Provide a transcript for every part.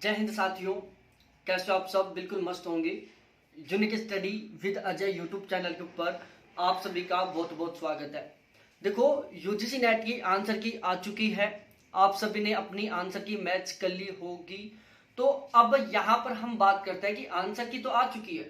जय हिंद साथियों, कैसे हो आप सब? बिल्कुल मस्त होंगे। Unique study with Ajay YouTube channel के ऊपर आप सभी का बहुत बहुत स्वागत है। देखो, यूजीसी नेट की आंसर की आ चुकी है। आप सभी ने अपनी आंसर की मैच कर ली होगी। तो अब यहाँ पर हम बात करते हैं कि आंसर की तो आ चुकी है,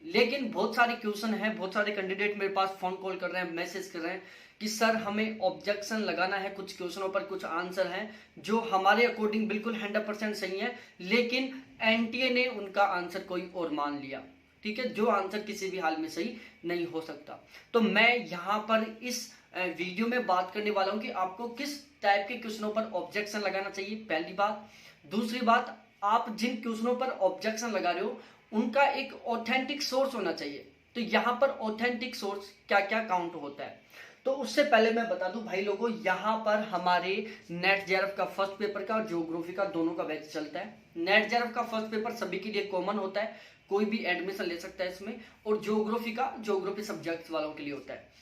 लेकिन बहुत सारे क्वेश्चन हैं, बहुत सारे कैंडिडेट मेरे पास फोन कॉल कर रहे हैं, मैसेज कर रहे हैं कि सर हमें ऑब्जेक्शन लगाना है। कुछ क्वेश्चनों पर कुछ आंसर हैं जो हमारे अकॉर्डिंग बिल्कुल 100% सही है, लेकिन एनटीए ने उनका आंसर कोई और मान लिया। ठीक है, जो आंसर किसी भी हाल में सही नहीं हो सकता। तो मैं यहाँ पर इस वीडियो में बात करने वाला हूँ कि आपको किस टाइप के क्वेश्चनों पर ऑब्जेक्शन लगाना चाहिए, पहली बात। दूसरी बात, आप जिन क्वेश्चनों पर ऑब्जेक्शन लगा रहे हो उनका एक ऑथेंटिक सोर्स होना चाहिए। तो यहाँ पर ऑथेंटिक सोर्स क्या क्या काउंट होता है, तो उससे पहले मैं बता दूं भाई लोगों, यहाँ पर हमारे नेट जेआरएफ का फर्स्ट पेपर का और ज्योग्राफी का दोनों का बैच चलता है। नेट जेआरएफ का फर्स्ट पेपर सभी के लिए कॉमन होता है, कोई भी एडमिशन ले सकता है इसमें, और ज्योग्राफी का ज्योग्राफी सब्जेक्ट वालों के लिए होता है।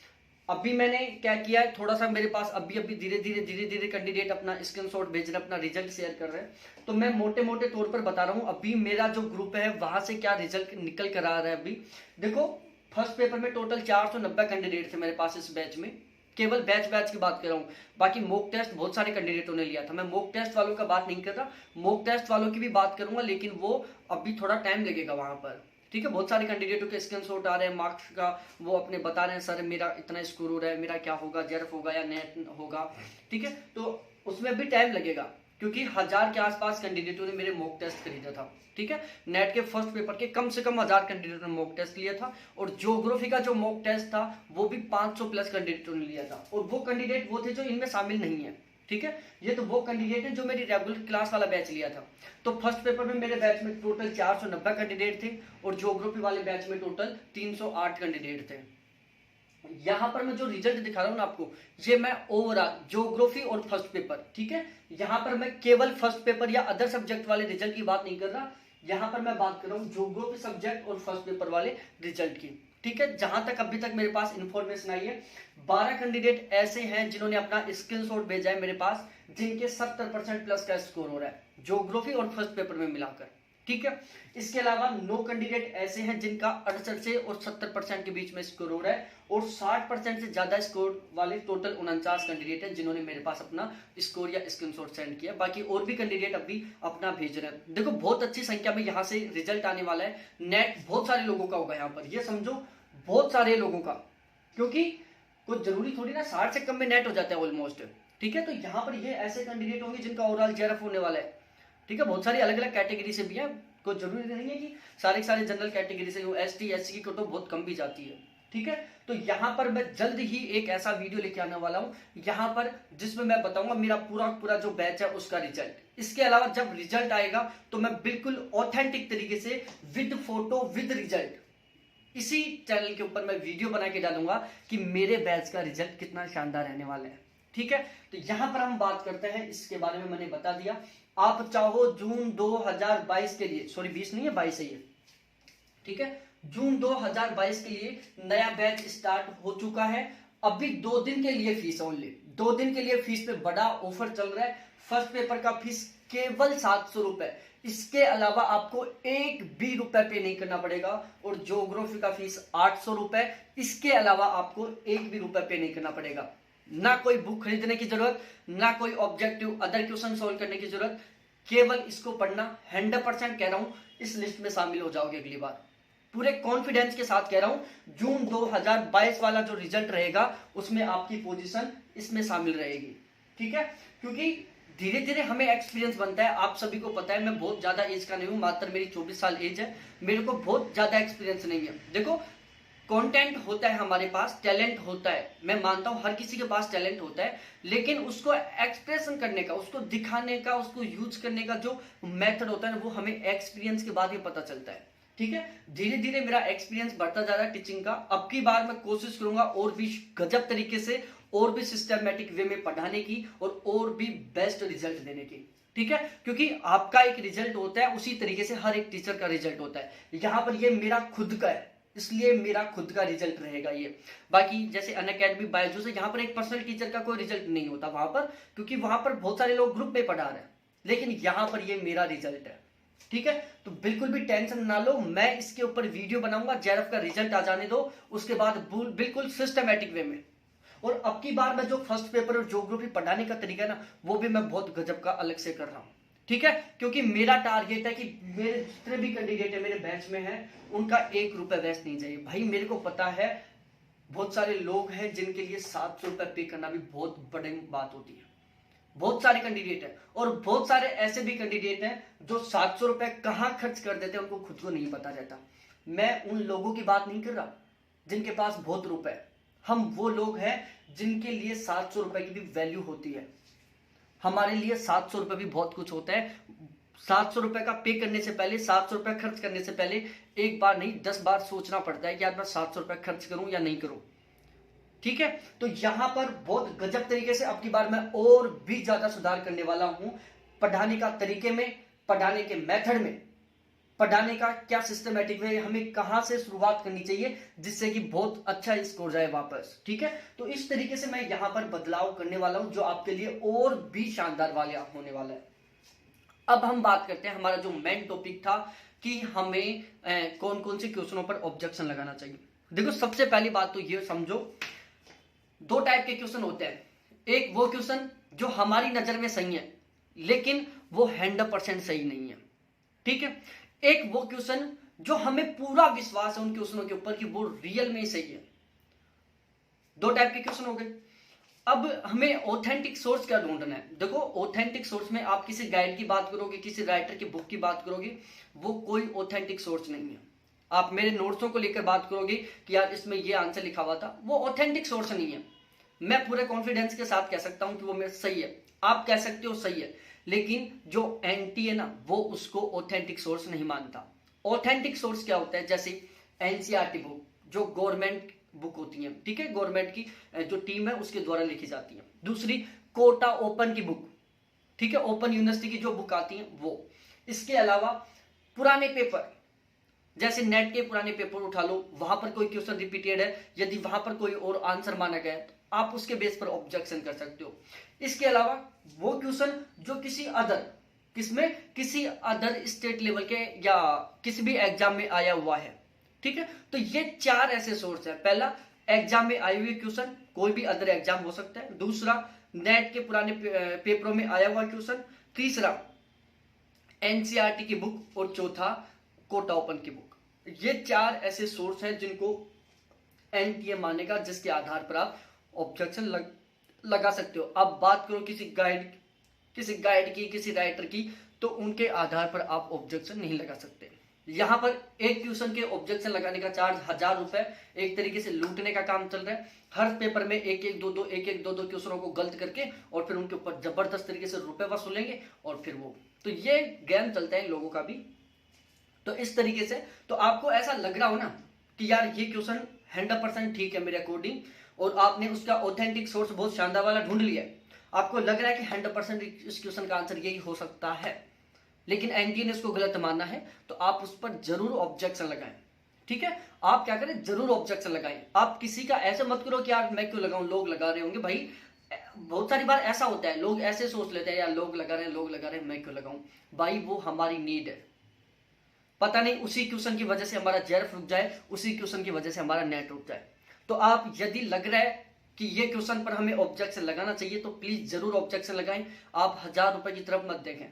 अभी मैंने क्या किया है, थोड़ा सा मेरे पास अभी धीरे धीरे कैंडिडेट अपना स्क्रीनशॉट भेज रहे हैं, अपना रिजल्ट शेयर कर रहे हैं। तो मैं मोटे मोटे तौर पर बता रहा हूँ अभी मेरा जो ग्रुप है वहां से क्या रिजल्ट निकल कर आ रहा है। अभी देखो, फर्स्ट पेपर में टोटल 490 कैंडिडेट थे मेरे पास इस बैच में। केवल बैच की बात कर रहा हूँ, बाकी मॉक टेस्ट बहुत सारे कैंडिडेटों ने लिया था। मैं मॉक टेस्ट वालों का बात नहीं कर रहा, मॉक टेस्ट वालों की भी बात करूंगा, लेकिन वो अभी थोड़ा टाइम लगेगा वहां पर। ठीक है, बहुत सारे कैंडिडेटों के स्क्रीनशॉट आ रहे हैं मार्क्स का, वो अपने बता रहे हैं सर मेरा इतना स्कोर हो रहा है, मेरा क्या होगा, जेआरएफ होगा या नेट होगा। ठीक है, तो उसमें भी टाइम लगेगा, क्योंकि 1000 के आसपास कैंडिडेटों ने मेरे मॉक टेस्ट खरीदा था। ठीक है, नेट के फर्स्ट पेपर के कम से कम 1000 कैंडिडेटों ने मॉक टेस्ट लिया था, और ज्योग्राफी का जो मॉक टेस्ट था वो भी 500 प्लस कैंडिडेटों ने लिया था। और वो कैंडिडेट वो थे जो इनमें शामिल नहीं है। ठीक है, ये तो वो कैंडिडेट है जो मेरी रेगुलर क्लास वाला बैच लिया था। तो फर्स्ट पेपर में मेरे बैच में टोटल 490 कैंडिडेट थे, और ज्योग्राफी वाले बैच में टोटल 308 कैंडिडेट थे। यहां पर मैं जो रिजल्ट दिखा रहा हूं ना आपको, ये मैं ओवरऑल ज्योग्राफी और फर्स्ट पेपर, ठीक है, यहां पर मैं केवल फर्स्ट पेपर या अदर सब्जेक्ट वाले रिजल्ट की बात नहीं कर रहा, यहां पर मैं बात कर रहा हूं ज्योग्राफी सब्जेक्ट और फर्स्ट पेपर वाले रिजल्ट की। ठीक है, जहां तक अभी तक मेरे पास इंफॉर्मेशन आई है, 12 कैंडिडेट ऐसे हैं जिन्होंने अपना स्क्रीनशॉट भेजा है मेरे पास, जिनके 70% प्लस का स्कोर हो रहा है ज्योग्राफी और फर्स्ट पेपर में मिलाकर। ठीक है, इसके अलावा 9 कैंडिडेट ऐसे हैं जिनका 68 से और 70% के बीच में स्कोर हो रहा है, और 60% से ज्यादा स्कोर वाले टोटल 49 कैंडिडेट हैं जिन्होंने मेरे पास अपना स्कोर या स्क्रीनशॉट सेंड किया। बाकी और भी कैंडिडेट अभी अपना भेज रहे हैं। देखो, बहुत अच्छी संख्या में यहाँ से रिजल्ट आने वाला है। नेट बहुत सारे लोगों का होगा यहाँ पर, ये समझो बहुत सारे लोगों का, क्योंकि कुछ जरूरी थोड़ी ना 60 से कम में नेट हो जाता है ऑलमोस्ट। ठीक है, तो यहाँ पर ये ऐसे कैंडिडेट होंगे जिनका ओवरऑल जेआरएफ होने वाला है। ठीक है, बहुत सारी अलग अलग कैटेगरी से भी है, कोई जरूरी नहीं है कि सारे जनरल कैटेगरी से। एसटी एससी की कटऑफ बहुत कम भी जाती है। ठीक है, तो यहां पर मैं जल्द ही एक ऐसा वीडियो लेके आने वाला हूं यहां पर, जिसमें मैं बताऊंगा मेरा पूरा जो बैच है उसका रिजल्ट। इसके अलावा जब रिजल्ट आएगा तो मैं बिल्कुल ऑथेंटिक तरीके से विद फोटो विद रिजल्ट इसी चैनल के ऊपर मैं वीडियो बना के डालूंगा कि मेरे बैच का रिजल्ट कितना शानदार रहने वाला है। ठीक है, तो यहां पर हम बात करते हैं, इसके बारे में मैंने बता दिया। आप चाहो जून 2022 के लिए, सॉरी 20 नहीं है 22 है ये। ठीक है, जून 2022 के लिए नया बैच स्टार्ट हो चुका है। अभी 2 दिन के लिए फीस, ओनली 2 दिन के लिए फीस पे बड़ा ऑफर चल रहा है। फर्स्ट पेपर का फीस केवल 700 रुपए, इसके अलावा आपको एक भी रुपए पे नहीं करना पड़ेगा। और ज्योग्राफी का फीस 800 रुपए, इसके अलावा आपको एक भी रुपए पे नहीं करना पड़ेगा। ना कोई बुक खरीदने की जरूरत, ना कोई ऑब्जेक्टिव अदर क्वेश्चन सोल्व करने की जरूरत, केवल इसको पढ़ना। 100% कह रहा हूं, इस लिस्ट में शामिल हो जाओगे अगली बार। पूरे कॉन्फिडेंस के साथ कह रहा हूं, जून 2022 वाला जो रिजल्ट रहेगा उसमें आपकी पोजीशन इसमें शामिल रहेगी। ठीक है, क्योंकि धीरे धीरे हमें एक्सपीरियंस बनता है। आप सभी को पता है मैं बहुत ज्यादा एज का नहीं हूं, मात्र मेरी 24 साल एज है, मेरे को बहुत ज्यादा एक्सपीरियंस नहीं है। देखो, कंटेंट होता है हमारे पास, टैलेंट होता है, मैं मानता हूं हर किसी के पास टैलेंट होता है, लेकिन उसको एक्सप्रेशन करने का, उसको दिखाने का, उसको यूज करने का जो मेथड होता है वो हमें एक्सपीरियंस के बाद ही पता चलता है। ठीक है, धीरे धीरे मेरा एक्सपीरियंस बढ़ता जा रहा है टीचिंग का। अब की बार मैं कोशिश करूंगा और भी गजब तरीके से, और भी सिस्टमैटिक वे में पढ़ाने की, और भी बेस्ट रिजल्ट देने की। ठीक है, क्योंकि आपका एक रिजल्ट होता है, उसी तरीके से हर एक टीचर का रिजल्ट होता है। यहां पर ये मेरा खुद का है, इसलिए मेरा खुद का रिजल्ट रहेगा ये। बाकी जैसे अनअकैडमी बायजूस है, यहाँ पर एक पर्सनल टीचर का कोई रिजल्ट नहीं होता वहां पर, क्योंकि वहां पर बहुत सारे लोग ग्रुप में पढ़ा रहे हैं, लेकिन यहाँ पर ये मेरा रिजल्ट है। ठीक है, तो बिल्कुल भी टेंशन ना लो, मैं इसके ऊपर वीडियो बनाऊंगा, जेआरएफ का रिजल्ट आ जाने दो, उसके बाद बिल्कुल सिस्टमेटिक वे में। और अब की बार मैं जो फर्स्ट पेपर और ज्योग्राफी पढ़ाने का तरीका है ना, वो भी मैं बहुत गजब का अलग से कर रहा हूं। ठीक है, क्योंकि मेरा टारगेट है कि मेरे जितने भी कैंडिडेट है मेरे बैच में है, उनका 1 रुपए वेस्ट नहीं जाइए। भाई मेरे को पता है बहुत सारे लोग हैं जिनके लिए 700 रुपए पे करना भी बहुत बड़ी बात होती है। बहुत सारे कैंडिडेट हैं, और बहुत सारे ऐसे भी कैंडिडेट हैं जो 700 रुपए कहां खर्च कर देते हैं उनको खुद को नहीं पता रहता। मैं उन लोगों की बात नहीं कर रहा जिनके पास बहुत रुपए है। हम वो लोग हैं जिनके लिए 700 रुपए की भी वैल्यू होती है। हमारे लिए 700 रुपए भी बहुत कुछ होता है। 700 रुपए का पे करने से पहले, 700 रुपए खर्च करने से पहले एक बार नहीं 10 बार सोचना पड़ता है कि यार मैं 700 रुपए खर्च करूं या नहीं करूं। ठीक है, तो यहां पर बहुत गजब तरीके से अब की बार मैं और भी ज्यादा सुधार करने वाला हूं, पढ़ाने का तरीके में, पढ़ाने के मेथड में, पढ़ाने का क्या सिस्टमेटिक वे, हमें कहां से शुरुआत करनी चाहिए जिससे कि बहुत अच्छा स्कोर जाए वापस। ठीक है, तो इस तरीके से मैं यहां पर बदलाव करने वाला हूं जो आपके लिए और भी शानदार वाला होने वाला है। अब हम बात करते हैं, हमारा जो मेन टॉपिक था कि हमें कौन कौन से क्वेश्चनों पर ऑब्जेक्शन लगाना चाहिए। देखो सबसे पहली बात तो ये समझो, 2 टाइप के क्वेश्चन होते हैं। एक वो क्वेश्चन जो हमारी नजर में सही है लेकिन वो 100% सही नहीं है। ठीक है, एक वो क्वेश्चन जो हमें पूरा विश्वास है उन क्वेश्चनों के ऊपर कि वो रियल में ही सही है। 2 टाइप के क्वेश्चन हो गए। अब हमें ऑथेंटिक सोर्स क्या ढूंढना है। देखो ऑथेंटिक सोर्स में आप किसी गाइड की बात करोगे, किसी राइटर की बुक की बात करोगे, वो कोई ऑथेंटिक सोर्स नहीं है। आप मेरे नोट्सों को लेकर बात करोगे कि यार इसमें ये आंसर लिखा हुआ था, वो ऑथेंटिक सोर्स नहीं है। मैं पूरे कॉन्फिडेंस के साथ कह सकता हूं कि वो मेरा सही है, आप कह सकते हो सही है, लेकिन जो एंटी है ना वो उसको ऑथेंटिक सोर्स नहीं मानता। ऑथेंटिक सोर्स क्या होता है, जैसे एनसीईआरटी बुक जो गवर्नमेंट बुक होती है, ठीक है, गवर्नमेंट की जो टीम है उसके द्वारा लिखी जाती है। दूसरी कोटा ओपन की बुक, ठीक है, ओपन यूनिवर्सिटी की जो बुक आती है वो। इसके अलावा पुराने पेपर, जैसे नेट के पुराने पेपर उठा लो, वहां पर कोई क्वेश्चन रिपीटेड है, यदि वहां पर कोई और आंसर माना गया है तो आप उसके बेस पर ऑब्जेक्शन कर सकते हो। इसके अलावा वो क्वेश्चन जो किसी अदर स्टेट लेवल के या किसी भी एग्जाम में आया हुआ है। ठीक है, तो ये 4 ऐसे सोर्स है। पहला, एग्जाम में आए हुए क्वेश्चन, कोई भी अदर एग्जाम हो सकता है। दूसरा, नेट के पुराने पेपरों में आया हुआ क्वेश्चन। तीसरा, एनसीईआरटी की बुक। और चौथा, कोटा ओपन की बुक। ये 4 ऐसे सोर्स हैं जिनको एनटीए मानेगा, जिसके आधार पर आप ऑब्जेक्शन लगा सकते हो। अब बात करो किसी गाइड की, किसी राइटर की, तो उनके आधार पर आप ऑब्जेक्शन नहीं लगा सकते। यहां पर एक क्वेश्चन के ऑब्जेक्शन लगाने का चार्ज 1000 रुपए, एक तरीके से लूटने का काम चल रहा है। हर पेपर में एक एक दो दो क्वेश्चनों को गलत करके और फिर उनके ऊपर जबरदस्त तरीके से रुपए वसूलेंगे और फिर वो, तो ये गेम चलता है इन लोगों का भी। तो इस तरीके से, तो आपको ऐसा लग रहा हो ना कि यार ये क्वेश्चन 100% ठीक है मेरे अकॉर्डिंग, और आपने उसका ऑथेंटिक सोर्स बहुत शानदार वाला ढूंढ लिया है, आपको लग रहा है कि 100% इस क्वेश्चन का आंसर यही हो सकता है, लेकिन एनटीए ने उसको गलत माना है, तो आप उस पर जरूर ऑब्जेक्शन लगाएं। ठीक है, आप क्या करें, जरूर ऑब्जेक्शन लगाएं। आप किसी का ऐसे मत करो कि यार मैं क्यों लगाऊं, लोग लगा रहे होंगे। भाई बहुत सारी बार ऐसा होता है, लोग ऐसे सोच लेते हैं यार लोग लगा रहे हैं मैं क्यों लगाऊं। भाई वो हमारी नीड है, पता नहीं उसी क्वेश्चन की वजह से हमारा जेआरएफ रुक जाए, उसी क्वेश्चन की वजह से हमारा नेट रुक जाए। तो आप यदि लग रहा है कि ये क्वेश्चन पर हमें ऑब्जेक्शन लगाना चाहिए तो प्लीज जरूर ऑब्जेक्शन लगाएं। आप 1000 रुपए की तरफ मत देखें,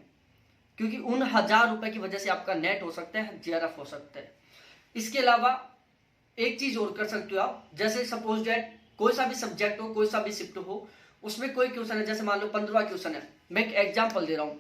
क्योंकि उन 1000 रुपए की वजह से आपका नेट हो सकता है, जेआरएफ हो सकता है। इसके अलावा एक चीज और कर सकते हो आप, जैसे सपोज दैट कोई सा भी सब्जेक्ट हो, कोई सा भी शिफ्ट हो, उसमें कोई क्वेश्चन है, जैसे मान लो 15वां क्वेश्चन है, मैं एक एग्जाम्पल दे रहा हूं,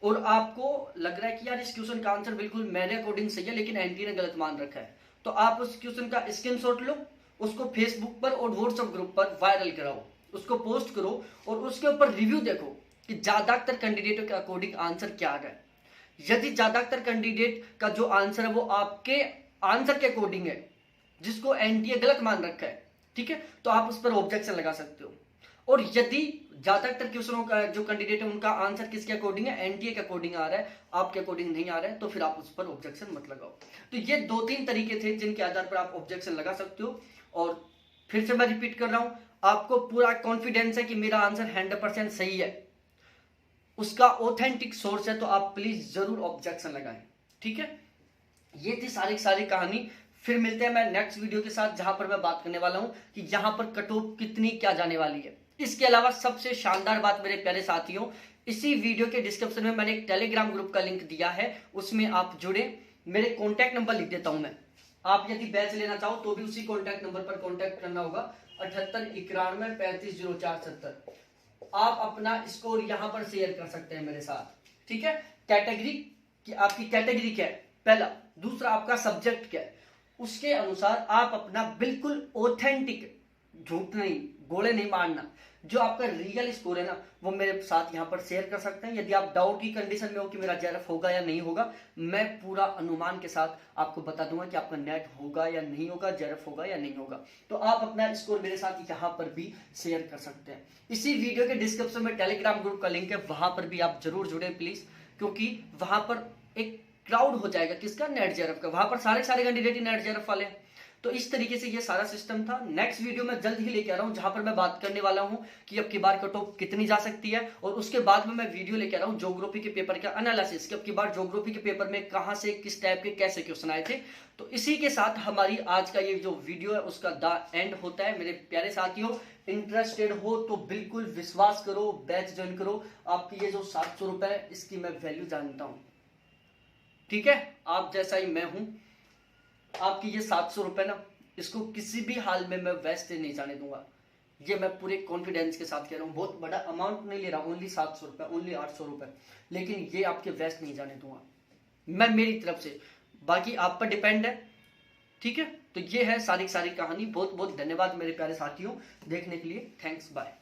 और आपको लग रहा है कि यार इस क्वेश्चन का आंसर बिल्कुल मेरे अकॉर्डिंग सही है लेकिन एनटी ने गलत मान रखा है, तो आप उस क्वेश्चन का स्क्रीनशॉट लो, उसको फेसबुक पर और व्हाट्सएप ग्रुप पर वायरल कराओ, उसको पोस्ट करो और उसके ऊपर रिव्यू देखो कि ज्यादातर कैंडिडेटों के अकॉर्डिंग आंसर क्या आ रहा है। यदि ज्यादातर कैंडिडेट का जो आंसर है वो आपके आंसर के अकॉर्डिंग है, जिसको एनटीए गलत मान रखा है, ठीक है, तो आप उस पर ऑब्जेक्शन लगा सकते हो। और यदि ज्यादातर क्वेश्चनों का जो कैंडिडेट है उनका आंसर किसके अकॉर्डिंग है, एनटीए के अकॉर्डिंग आ रहा है, आपके अकॉर्डिंग नहीं आ रहा है, तो फिर आप उस पर ऑब्जेक्शन मत लगाओ। तो ये 2-3 तरीके थे जिनके आधार पर आप ऑब्जेक्शन लगा सकते हो। और फिर से मैं रिपीट कर रहा हूं, आपको पूरा कॉन्फिडेंस है कि मेरा आंसर 100% सही है, उसका ऑथेंटिक सोर्स है, तो आप प्लीज जरूर ऑब्जेक्शन लगाएं। ठीक है, ये थी सारी सारी कहानी। फिर मिलते हैं मैं नेक्स्ट वीडियो के साथ, जहां पर मैं बात करने वाला हूं कि यहां पर कट ऑफ कितनी क्या जाने वाली है। इसके अलावा सबसे शानदार बात मेरे प्यारे साथियों, इसी वीडियो के डिस्क्रिप्शन में मैंने एक टेलीग्राम ग्रुप का लिंक दिया है, उसमें आप जुड़े। मेरे कॉन्टैक्ट नंबर लिख देता हूं मैं, आप यदि बैच लेना चाहो तो भी उसी कॉन्टैक्ट नंबर पर कॉन्टैक्ट करना होगा, 7891350570। आप अपना स्कोर यहां पर शेयर कर सकते हैं मेरे साथ। ठीक है, कैटेगरी कि आपकी कैटेगरी क्या है पहला, दूसरा आपका सब्जेक्ट क्या है, उसके अनुसार आप अपना बिल्कुल ऑथेंटिक, झूठ नहीं, गोले नहीं मारना, जो आपका रियल स्कोर है ना, वो मेरे साथ यहां पर शेयर कर सकते हैं। यदि आप डाउट की कंडीशन में हो कि मेरा जेआरएफ होगा या नहीं होगा, मैं पूरा अनुमान के साथ आपको बता दूंगा कि आपका नेट होगा या नहीं होगा, जेआरएफ होगा या नहीं होगा। तो आप अपना स्कोर मेरे साथ यहां पर भी शेयर कर सकते हैं। इसी वीडियो के डिस्क्रिप्शन में टेलीग्राम ग्रुप का लिंक है, वहां पर भी आप जरूर जुड़े प्लीज, क्योंकि वहां पर एक क्राउड हो जाएगा किसका, नेट जेआरएफ का। वहां पर सारे कैंडिडेट ही नेट जेआरएफ वाले हैं। तो इस तरीके से ये सारा सिस्टम था। नेक्स्ट वीडियो में जल्द ही लेके आ रहा हूं, जहां पर मैं बात करने वाला हूं कि अब की बार कट ऑफ कितनी जा सकती है, और उसके बाद में मैं वीडियो लेके आ रहा हूं ज्योग्राफी के पेपर का एनालिसिस, कि अब की बार ज्योग्राफी के पेपर में कहां से किस टाइप के कैसे क्वेश्चन आए थे। तो इसी के साथ हमारी आज का ये जो वीडियो है उसका द एंड होता है। मेरे प्यारे साथियों, इंटरेस्टेड हो तो बिल्कुल विश्वास करो, बैच ज्वाइन करो। आपकी ये जो 700 रुपए, इसकी मैं वैल्यू जानता हूं। ठीक है, आप जैसा ही मैं हूं, आपकी ये 700 रुपए ना, इसको किसी भी हाल में मैं वेस्ट नहीं जाने दूंगा। ये मैं पूरे कॉन्फिडेंस के साथ कह रहा हूँ, बहुत बड़ा अमाउंट नहीं ले रहा, ओनली 700 रुपए, ओनली 800 रुपए, लेकिन ये आपके वेस्ट नहीं जाने दूंगा मैं मेरी तरफ से। बाकी आप पर डिपेंड है। ठीक है, तो ये है सारी सारी कहानी। बहुत बहुत धन्यवाद मेरे प्यारे साथियों देखने के लिए। Thanks, bye.